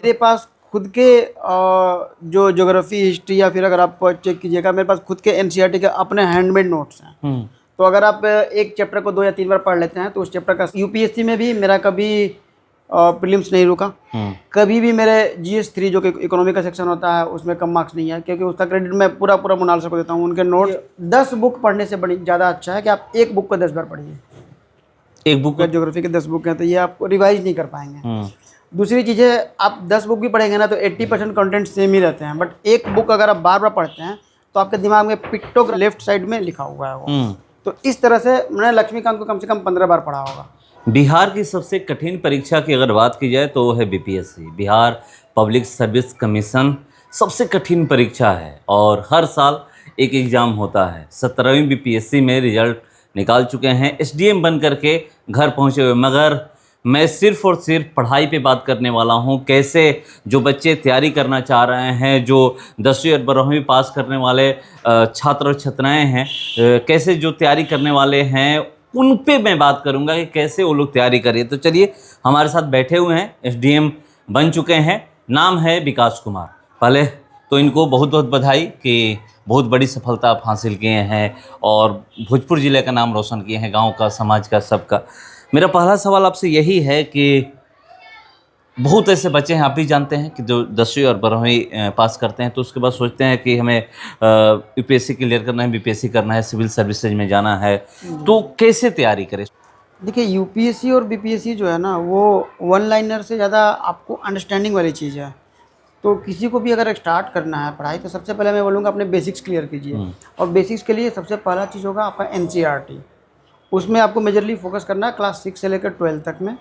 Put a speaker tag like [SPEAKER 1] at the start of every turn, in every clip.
[SPEAKER 1] मेरे पास खुद के जो ज्योग्राफी हिस्ट्री या फिर अगर आप चेक कीजिएगा, मेरे पास खुद के एनसीईआरटी के अपने हैंडमेड नोट्स हैं। तो अगर आप एक चैप्टर को 2 या 3 बार पढ़ लेते हैं तो उस चैप्टर का यूपीएससी में भी मेरा कभी प्रीलिम्स नहीं रुका। कभी भी मेरे GS3 जो कि इकोनॉमी का सेक्शन होता है उसमें कम मार्क्स नहीं है, क्योंकि उसका क्रेडिट मैं पूरा मोनाल सर को देता हूँ। उनके नोट्स 10 बुक पढ़ने से बड़ी ज़्यादा अच्छा है कि आप एक बुक को 10 बार पढ़िए। एक बुक का ज्योग्राफी के 10 बुक हैं तो ये आप रिवाइज नहीं कर पाएंगे। दूसरी चीज़ है, आप 10 बुक भी पढ़ेंगे ना तो 80% कंटेंट सेम ही रहते हैं, बट एक बुक अगर आप बार बार पढ़ते हैं तो आपके दिमाग में पिक्टो लेफ्ट साइड में लिखा हुआ है वो। तो इस तरह से मैंने लक्ष्मीकांत को कम से कम 15 बार पढ़ा होगा।
[SPEAKER 2] बिहार की सबसे कठिन परीक्षा की अगर बात की जाए तो वो है BPSC, Bihar public service commission. सबसे कठिन परीक्षा है और हर साल एक एग्ज़ाम होता है। 17वीं बीपीएससी में रिजल्ट निकाल चुके हैं, एसडीएम बन करके घर पहुंचे हुए। मगर मैं सिर्फ़ और सिर्फ पढ़ाई पे बात करने वाला हूं। कैसे जो बच्चे तैयारी करना चाह रहे हैं, जो 10वीं और 12वीं पास करने वाले छात्र और छात्राएँ हैं, कैसे जो तैयारी करने वाले हैं उन पे मैं बात करूंगा कि कैसे वो लोग तैयारी करिए। तो चलिए, हमारे साथ बैठे हुए हैं, एसडीएम बन चुके हैं, नाम है विकास कुमार। पहले तो इनको बहुत बहुत बधाई कि बहुत बड़ी सफलता आप हासिल किए हैं और भोजपुर ज़िले का नाम रोशन किए हैं, गांव का, समाज का, सबका। मेरा पहला सवाल आपसे यही है कि बहुत ऐसे बच्चे हैं, आप भी जानते हैं, कि जो 10वीं और 12वीं पास करते हैं तो उसके बाद सोचते हैं कि हमें यूपीएससी क्लियर करना है, बीपीएससी करना है, सिविल सर्विसेज में जाना है। तो कैसे तैयारी करें?
[SPEAKER 1] देखिए, यूपीएससी और बीपीएससी जो है ना वो वन लाइनर से ज़्यादा आपको अंडरस्टैंडिंग वाली चीज़ है। तो किसी को भी अगर स्टार्ट करना है पढ़ाई तो सबसे पहले मैं बोलूँगा अपने बेसिक्स क्लियर कीजिए। और बेसिक्स के लिए सबसे पहला चीज़ होगा आपका एनसीईआरटी। उसमें आपको मेजरली फोकस करना है क्लास 6 से लेकर 12 तक में।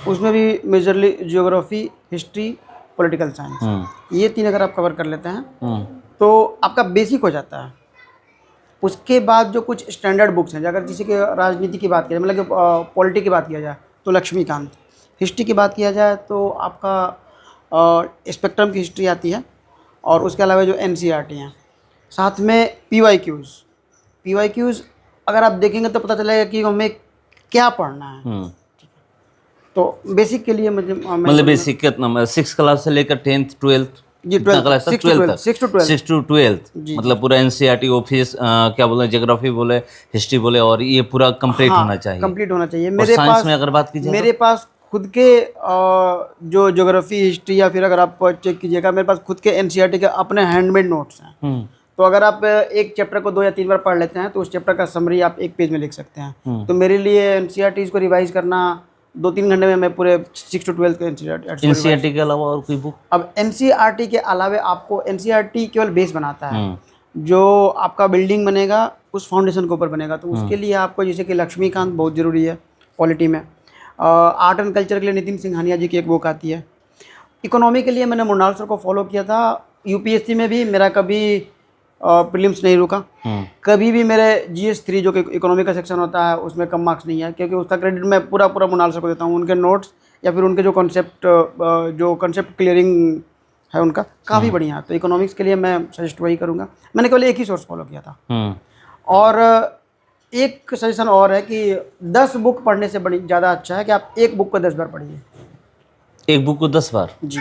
[SPEAKER 1] उसमें भी majorly geography, history, political science, ये 3 अगर आप कवर कर लेते हैं तो आपका बेसिक हो जाता है। उसके बाद जो कुछ स्टैंडर्ड बुक्स हैं, अगर किसी के राजनीति की बात किया जाए, मतलब कि पॉलिटी की बात किया जाए तो लक्ष्मीकांत, हिस्ट्री की बात किया जाए तो आपका स्पेक्ट्रम की हिस्ट्री आती है, और उसके अलावा जो एनसीईआरटी हैं, साथ में पीवाईक्यूज़ अगर आप देखेंगे तो पता चलेगा कि हमें क्या पढ़ना है। तो बेसिक के लिए
[SPEAKER 2] मतलब बेसिक कितना, 6 क्लास से लेकर 10th 12th
[SPEAKER 1] जी, 12 6 to 12
[SPEAKER 2] मतलब पूरा एनसीईआरटी ऑफिस, क्या बोले, ज्योग्राफी बोले, हिस्ट्री बोले, और ये पूरा कंप्लीट होना चाहिए।
[SPEAKER 1] कंप्लीट होना चाहिए।
[SPEAKER 2] मेरे पास में अगर बात की जाए,
[SPEAKER 1] मेरे पास खुद के जो ज्योग्राफी, हिस्ट्री या फिर अगर आप चेक कीजिएगा, मेरे पास खुद के एनसीईआरटी के अपने हैंडमेड नोट्स हैं। तो अगर आप एक चैप्टर को 2 या 3 बार पढ़ लेते हैं तो उस चैप्टर का समरी आप एक पेज में लिख सकते हैं। तो मेरे लिए एनसीईआरटी को रिवाइज करना 2-3 घंटे में मैं पूरे 6 to 12 के
[SPEAKER 2] एनसीईआरटी के अलावा और कोई बुक?
[SPEAKER 1] अब एनसीईआरटी के अलावा आपको एनसीईआरटी केवल बेस बनाता है, जो आपका बिल्डिंग बनेगा उस फाउंडेशन के ऊपर बनेगा। तो उसके लिए आपको जैसे कि लक्ष्मीकांत बहुत ज़रूरी है पॉलिटी में। आर्ट एंड कल्चर के लिए नितिन सिंघानिया जी की एक बुक आती है। इकोनॉमी के लिए मैंने मोनाल सर को फॉलो किया था। यूपीएससी में भी मेरा कभी प्रीलिम्स नहीं रुका। कभी भी मेरे GS3 जो कि इकोनॉमी का सेक्शन होता है उसमें कम मार्क्स नहीं है, क्योंकि उसका क्रेडिट मैं पूरा मोनाल सर को देता हूँ। उनके नोट्स या फिर उनके जो कॉन्सेप्ट क्लियरिंग है उनका काफ़ी बढ़िया है। तो इकोनॉमिक्स के लिए मैं सजेस्ट वही करूँगा। मैंने केवल एक ही सोर्स फॉलो किया था। और एक सजेशन और है कि 10 बुक पढ़ने से बड़ी ज़्यादा अच्छा है कि आप एक बुक को 10 बार पढ़िए।
[SPEAKER 2] एक बुक को 10 बार?
[SPEAKER 1] जी।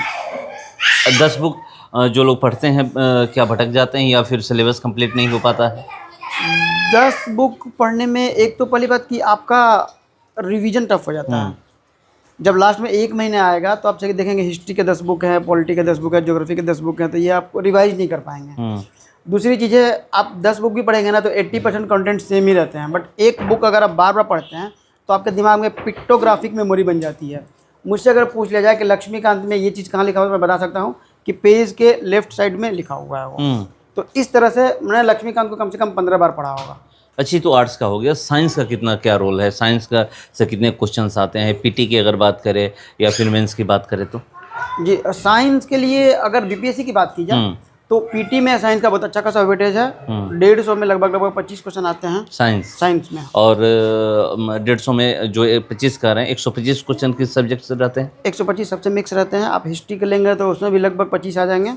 [SPEAKER 2] 10 बुक जो लोग पढ़ते हैं क्या भटक जाते हैं या फिर सिलेबस कंप्लीट नहीं हो पाता है?
[SPEAKER 1] 10 बुक पढ़ने में एक तो पहली बात कि आपका रिवीजन टफ हो जाता है। जब लास्ट में 1 महीने आएगा तो आप सही देखेंगे हिस्ट्री के 10 बुक हैं, पॉलिटी के 10 बुक है, ज्योग्राफी के 10 बुक हैं, तो ये आप रिवाइज नहीं कर पाएंगे। दूसरी चीज़ है, आप 10 बुक भी पढ़ेंगे ना तो 80% कंटेंट सेम ही रहते हैं, बट एक बुक अगर आप बार बार पढ़ते हैं तो आपके दिमाग में पिक्टोग्राफिक मेमोरी बन जाती है। मुझसे अगर पूछ लिया जाए कि लक्ष्मीकांत में ये चीज़ कहाँ लिखा हुआ है, मैं बता सकता हूँ कि पेज के लेफ्ट साइड में लिखा हुआ है वो। तो इस तरह से मैंने लक्ष्मीकांत को कम से कम 15 बार पढ़ा होगा।
[SPEAKER 2] अच्छी, तो आर्ट्स का हो गया। साइंस का कितना क्या रोल है? साइंस का से कितने क्वेश्चंस आते हैं? पीटी की अगर बात करें या फिर मेंस की बात करें तो?
[SPEAKER 1] जी, साइंस के लिए अगर बीपीएससी की बात की जाए तो पीटी में साइंस का बहुत अच्छा खासा वेटेज है। 150 में लगभग 25 क्वेश्चन आते हैं साइंस में। और
[SPEAKER 2] 150 में जो 25 कर रहे हैं, 125 क्वेश्चन किस सब्जेक्ट से रहते हैं?
[SPEAKER 1] 125 सबसे मिक्स रहते हैं। आप हिस्ट्री के लेंगे तो उसमें भी लगभग 25 आ जाएंगे,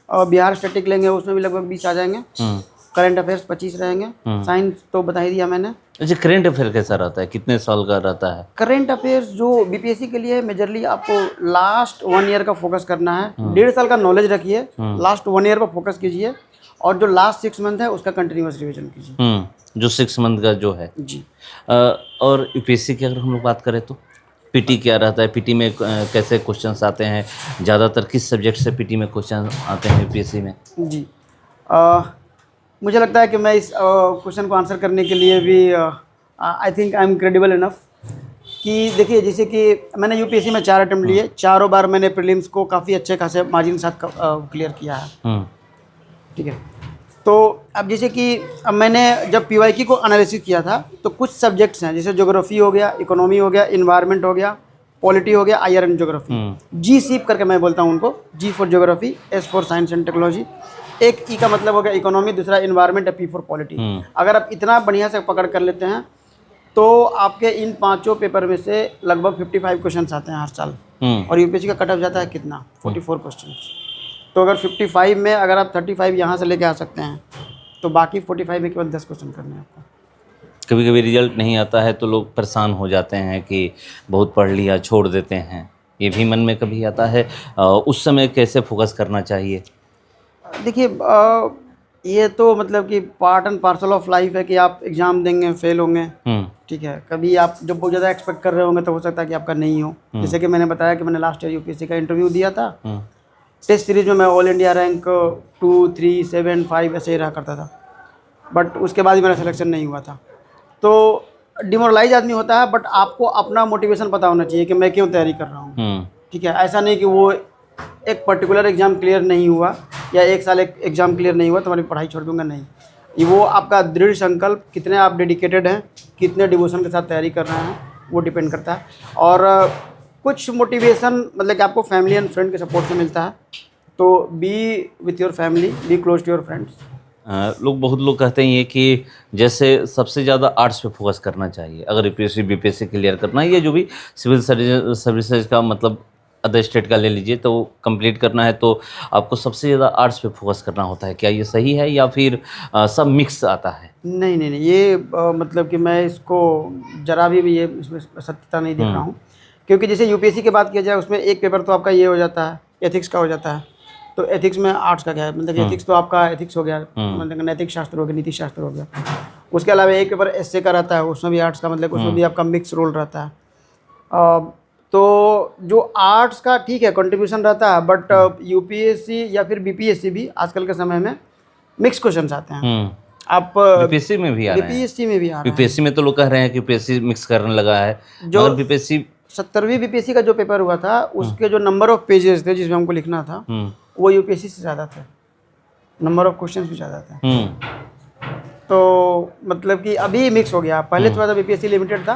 [SPEAKER 1] और बिहार स्टैटिक लेंगे उसमें भी लगभग 20 आ जाएंगे। करंट अफेयर्स 25 रहेंगे। साइंस तो बता ही दिया मैंने,
[SPEAKER 2] अच्छा, करेंट अफेयर कैसा रहता है, कितने साल का रहता है?
[SPEAKER 1] करंट अफेयर्स जो बीपीएससी के लिए मेजरली आपको लास्ट 1 ईयर का फोकस करना है। 1.5 साल का नॉलेज रखिए, लास्ट 1 ईयर पर फोकस कीजिए, और जो लास्ट 6 मंथ है उसका कंटिन्यूअस रिवीजन कीजिए।
[SPEAKER 2] जो 6 मंथ का जो है
[SPEAKER 1] जी।
[SPEAKER 2] और यूपीएससी की अगर हम लोग बात करें तो पीटी क्या रहता है, पीटी में कैसे क्वेश्चंस आते हैं, ज़्यादातर किस सब्जेक्ट से पीटी में क्वेश्चन आते हैं यूपीएससी में?
[SPEAKER 1] जी। मुझे लगता है कि मैं इस क्वेश्चन को आंसर करने के लिए भी I think I am credible enough कि देखिए, जैसे कि मैंने यूपीएससी में 4 अटेम्प्ट लिए, चारों बार मैंने प्रीलिम्स को काफ़ी अच्छे खासे मार्जिन के साथ क्लियर किया है। ठीक है। तो अब जैसे कि अब मैंने जब पीवाईक्यू को एनालिसिस किया था तो कुछ सब्जेक्ट्स हैं, जैसे ज्योग्राफी हो गया, इकोनॉमी हो गया, इन्वायरमेंट हो गया, पॉलिटी हो गया, आईआर एंड ज्योग्राफी, जी सीप करके मैं बोलता हूँ उनको, G for geography, S for science and technology, एक ई का मतलब हो गया इकोनॉमी, दूसरा इन्वायरमेंट, पी फॉर पॉलिटी। अगर आप इतना बढ़िया से पकड़ कर लेते हैं तो आपके इन 5 पेपर में से लगभग 55 क्वेश्चन आते हैं हर साल। और यूपीएससी का कट ऑफ जाता है कितना, 44 क्वेश्चन। तो अगर 55 में अगर आप 35 यहाँ से लेके आ सकते हैं तो बाकी 45 में केवल 10 क्वेश्चन करने हैं आपको।
[SPEAKER 2] कभी कभी रिजल्ट नहीं आता है तो लोग परेशान हो जाते हैं कि बहुत पढ़ लिया, छोड़ देते हैं, ये भी मन में कभी आता है। उस समय कैसे फोकस करना चाहिए?
[SPEAKER 1] देखिए, ये तो मतलब कि part and parcel of life है कि आप एग्ज़ाम देंगे, फेल होंगे। ठीक है। कभी आप जब बहुत ज़्यादा एक्सपेक्ट कर रहे होंगे तो हो सकता है कि आपका नहीं हो। जैसे कि मैंने बताया कि मैंने लास्ट ईयर यूपीएससी का इंटरव्यू दिया था। टेस्ट सीरीज में मैं ऑल इंडिया रैंक 2, 3, 7, 5 ऐसे ही रहा करता था, बट उसके बाद ही मेरा सिलेक्शन नहीं हुआ था। तो डिमोरलाइज आदमी होता है, बट आपको अपना मोटिवेशन पता होना चाहिए कि मैं क्यों तैयारी कर रहा हूँ। ठीक है। ऐसा नहीं कि वो एक पर्टिकुलर एग्ज़ाम क्लियर नहीं हुआ या 1 साल एक एग्ज़ाम क्लियर नहीं हुआ तो मैं पढ़ाई छोड़ दूंगा, नहीं। ये वो आपका दृढ़ संकल्प, कितने आप डेडिकेटेड हैं, कितने डिवोशन के साथ तैयारी कर रहे हैं, वो डिपेंड करता है। और कुछ मोटिवेशन मतलब कि आपको फैमिली एंड फ्रेंड के सपोर्ट से मिलता है। तो be with your family, be close to your friends.
[SPEAKER 2] बहुत लोग कहते हैं ये कि जैसे सबसे ज़्यादा आर्ट्स पे फोकस करना चाहिए अगर यूपीएससी बीपीएससी क्लियर करना है, ये जो भी सिविल सर्विसेज का मतलब अदर स्टेट का ले लीजिए तो कंप्लीट करना है तो आपको सबसे ज़्यादा आर्ट्स पे फोकस करना होता है। क्या ये सही है या फिर सब मिक्स आता है?
[SPEAKER 1] नहीं नहीं नहीं, ये मतलब कि मैं इसको ज़रा भी ये इसमें सत्यता नहीं देख रहा हूँ, क्योंकि जैसे यूपीएससी की बात किया जाए उसमें एक पेपर तो आपका ये हो जाता है, एथिक्स का हो जाता है। तो एथिक्स में आर्ट्स का क्या है, मतलब एथिक्स तो आपका एथिक्स हो गया, मतलब नैतिक शास्त्र हो गया, नीति शास्त्र हो गया। उसके अलावा एक पेपर एसए का रहता है, उसमें भी आर्ट्स का मतलब उसमें भी आपका मिक्स रोल रहता है। तो जो आर्ट्स का ठीक है कंट्रीब्यूशन रहता है, बट यूपीएससी या फिर बीपीएससी भी आजकल के समय में मिक्स क्वेश्चन आते हैं। आप
[SPEAKER 2] बीपीएससी में भी आ रहे हैं?
[SPEAKER 1] बीपीएससी में भी आ रहे हैं।
[SPEAKER 2] बीपीएससी में तो लोग कह रहे हैं कि बीपीएससी मिक्स करने लगा है।
[SPEAKER 1] जो
[SPEAKER 2] बीपीएससी
[SPEAKER 1] 70वीं बीपीएससी का जो पेपर हुआ था उसके जो नंबर ऑफ पेजेस थे जिसमें हमको लिखना था वो यूपीएससी से ज़्यादा थे, नंबर ऑफ क्वेश्चंस भी ज़्यादा थे। तो मतलब कि अभी मिक्स हो गया, पहले थोड़ा सा बीपीएससी लिमिटेड था,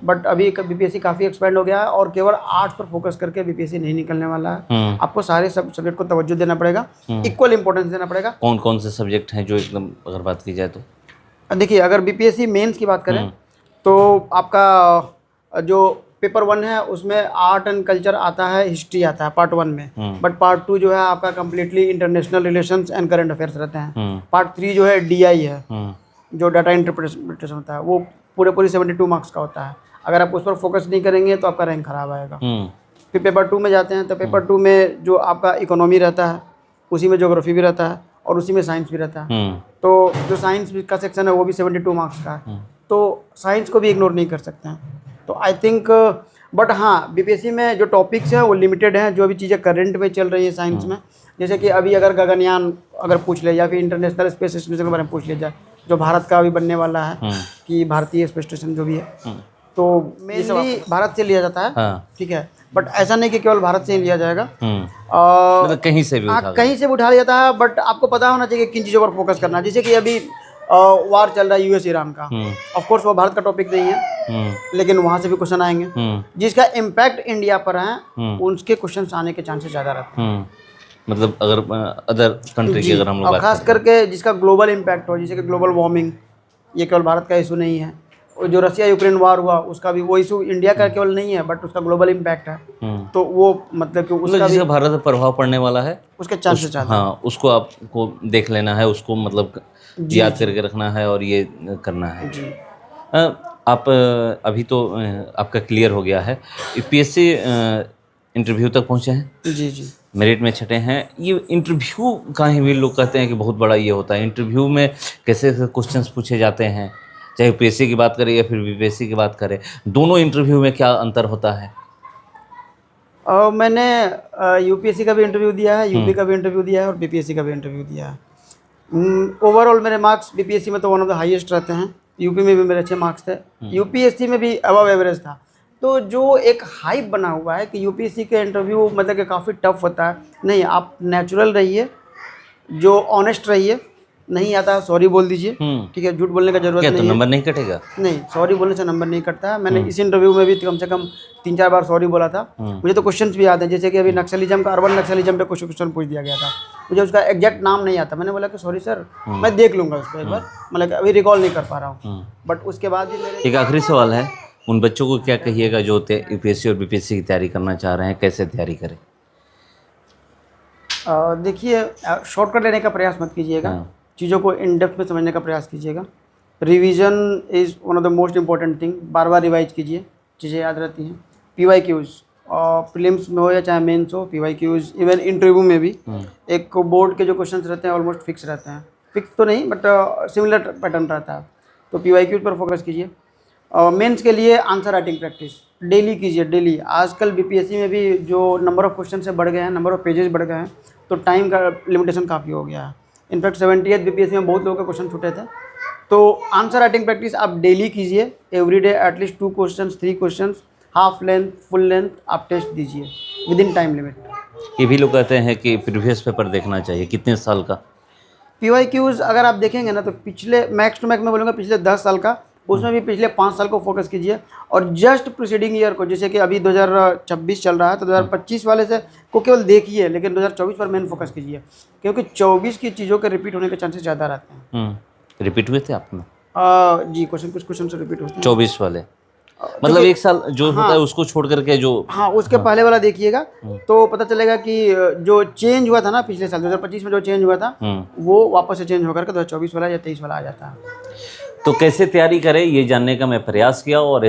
[SPEAKER 1] बट अभी बीपीएससी काफ़ी एक्सपेंड हो गया है और केवल आर्ट्स पर फोकस करके बीपीएससी नहीं निकलने वाला है। आपको सारे सब्जेक्ट को तवज्जो देना पड़ेगा, इक्वल इंपॉर्टेंस देना पड़ेगा।
[SPEAKER 2] कौन कौन से सब्जेक्ट हैं जो एकदम अगर बात की जाए तो?
[SPEAKER 1] देखिए, अगर बीपीएससी मेंस की बात करें तो आपका जो पेपर 1 है उसमें आर्ट एंड कल्चर आता है, हिस्ट्री आता है पार्ट 1 में, बट पार्ट 2 जो है आपका completely international relations and current affairs रहते हैं। पार्ट 3 जो है डीआई है, जो डाटा इंटरप्रिटेशन होता है, वो पूरे 72 मार्क्स का होता है। अगर आप उस पर फोकस नहीं करेंगे तो आपका रैंक खराब आएगा। फिर पेपर 2 में जाते हैं तो पेपर 2 में जो आपका इकोनॉमी रहता है, उसी में ज्योग्राफी भी रहता है और उसी में साइंस भी रहता है। तो जो साइंस का सेक्शन है वो भी 72 मार्क्स का है, तो साइंस को भी इग्नोर नहीं कर सकते हैं। तो आई थिंक बट हाँ, बीपीएससी में जो टॉपिक्स हैं वो लिमिटेड हैं, जो भी चीज़ें करंट में चल रही है साइंस में, जैसे कि अभी अगर गगनयान अगर पूछ ले या फिर इंटरनेशनल स्पेस स्टेशन के बारे में पूछ लिया जाए, जो भारत का अभी बनने वाला है कि भारतीय स्पेस स्टेशन जो भी है, तो मेनली भारत से लिया जाता है। ठीक है, बट ऐसा नहीं कि केवल भारत से ही लिया जाएगा,
[SPEAKER 2] मतलब कहीं से भी
[SPEAKER 1] उठा लिया जाता है। बट आपको पता होना चाहिए किन चीज़ों पर फोकस करना है। जैसे कि अभी वार चल रहा है यूएस ईरान का, ऑफ कोर्स वो भारत का टॉपिक नहीं है, लेकिन वहाँ से भी क्वेश्चन आएंगे। जिसका इम्पैक्ट इंडिया पर है उनके क्वेश्चन आने के चांसेस ज़्यादा रहते हैं।
[SPEAKER 2] मतलब अगर अदर कंट्री की अगर हम लोग
[SPEAKER 1] खास करके जिसका ग्लोबल इम्पैक्ट हो, जैसे कि ग्लोबल वार्मिंग, ये केवल भारत का इशू नहीं है। और जो रसिया यूक्रेन वार हुआ उसका भी वो इशू इंडिया का केवल नहीं है, बट उसका ग्लोबल इम्पैक्ट है। तो वो मतलब कि उसका
[SPEAKER 2] जिसका भारत पर प्रभाव पड़ने वाला है
[SPEAKER 1] उसके चांसेस ज़्यादा।
[SPEAKER 2] हाँ, उसको आपको देख लेना है, उसको मतलब याद करके रखना है और ये करना है।
[SPEAKER 1] जी।
[SPEAKER 2] आप अभी तो आपका क्लियर हो गया है, यूपीएससी इंटरव्यू तक पहुंचे हैं,
[SPEAKER 1] जी जी।
[SPEAKER 2] मेरिट में छटे हैं। ये इंटरव्यू का ही भी लोग कहते हैं कि बहुत बड़ा ये होता है, इंटरव्यू में कैसे कैसे क्वेश्चंस पूछे जाते हैं, चाहे यूपीएससी की बात करें या फिर बीपीएससी की बात करें, दोनों इंटरव्यू में क्या अंतर होता है?
[SPEAKER 1] मैंने यूपीएससी का भी इंटरव्यू दिया है, यूपी का भी इंटरव्यू दिया है और बीपीएससी का भी इंटरव्यू दिया है। ओवरऑल मेरे मार्क्स बीपीएससी में तो वन ऑफ द हाईएस्ट रहते हैं, यूपी में भी मेरे अच्छे मार्क्स थे, यूपीएससी में भी अबव एवरेज था। तो जो एक हाइप बना हुआ है कि यूपीएससी का इंटरव्यू मतलब कि काफ़ी टफ होता है, नहीं, आप नेचुरल रहिए, जो ऑनेस्ट रहिए, नहीं आता सॉरी बोल दीजिए, ठीक है, झूठ बोलने का जरूरत
[SPEAKER 2] क्या
[SPEAKER 1] नहीं
[SPEAKER 2] तो
[SPEAKER 1] है।
[SPEAKER 2] नंबर नहीं कटेगा?
[SPEAKER 1] नहीं, सॉरी बोलने से नंबर नहीं कटता है। मैंने इस इंटरव्यू में भी कम से कम 3-4 बार सॉरी बोला था। मुझे तो क्वेश्चंस भी याद है, जैसे कि अभी नक्सलिज्म का, अर्बन नक्सलिज्म पे कुछ क्वेश्चन पूछ दिया गया था, मुझे उसका एग्जैक्ट नाम नहीं आता, मैंने बोला कि सॉरी सर, मैं देख लूँगा उसको एक बार, मतलब अभी रिकॉल नहीं कर पा रहा हूँ। बट उसके बाद भी मेरे
[SPEAKER 2] एक आखिरी सवाल है, उन बच्चों को क्या कहिएगा जो यूपीएससी और बीपीएससी की तैयारी करना चाह रहे हैं, कैसे तैयारी करें?
[SPEAKER 1] देखिए, शॉर्टकट लेने का प्रयास मत कीजिएगा,
[SPEAKER 2] हाँ।
[SPEAKER 1] चीज़ों को इन डेप्थ में समझने का प्रयास कीजिएगा। Revision is one of the most important thing, bar bar revise कीजिए, चीज़ें याद रहती हैं। PYQs प्रीलिम्स में हो या चाहे मेंस हो, PYQs इवन इंटरव्यू में भी एक बोर्ड के जो क्वेश्चंस रहते हैं ऑलमोस्ट फिक्स रहते हैं, फिक्स तो नहीं बट सिमिलर पैटर्न रहता है, तो PYQs पर फोकस कीजिए। मेंस के लिए आंसर राइटिंग प्रैक्टिस डेली कीजिए, डेली। आजकल बीपीएससी में भी जो नंबर ऑफ क्वेश्चन से बढ़ गए हैं, नंबर ऑफ पेजेस बढ़ गए हैं, तो टाइम का लिमिटेशन काफ़ी हो गया है। इनफैक्ट 78th बीपीएससी में बहुत लोगों के क्वेश्चन छूटे थे, तो आंसर राइटिंग प्रैक्टिस आप डेली कीजिए, everyday at least 2 question 3 question, half length full length आप टेस्ट दीजिए विद इन टाइम लिमिट।
[SPEAKER 2] ये भी लोग कहते हैं कि प्रीवियस पेपर देखना चाहिए, कितने साल का?
[SPEAKER 1] PYQs अगर आप देखेंगे ना तो पिछले मैक्स टू मैक्स मैं बोलूँगा पिछले 10 साल का, उसमें भी पिछले 5 साल को फोकस कीजिए, और जस्ट प्रीसीडिंग ईयर को, जैसे कि अभी 2026 चल रहा है तो 2025 वाले से को केवल देखिए, लेकिन 2024 पर मेन फोकस कीजिए, क्योंकि 24 की चीज़ों के रिपीट होने के चांसेस ज़्यादा रहते हैं।
[SPEAKER 2] रिपीट हुए थे आपने?
[SPEAKER 1] जी, कुछ क्वेश्चन से रिपीट होते हैं।
[SPEAKER 2] 24 वाले मतलब एक साल जो होता है उसको छोड़ करके जो,
[SPEAKER 1] हाँ, उसके पहले वाला देखिएगा तो पता चलेगा कि जो चेंज हुआ था ना पिछले साल 2025 में, जो चेंज हुआ था वो वापस से चेंज होकर के 2024 वाला या 23 वाला आ जाता है।
[SPEAKER 2] तो कैसे तैयारी करें ये जानने का मैं प्रयास किया, और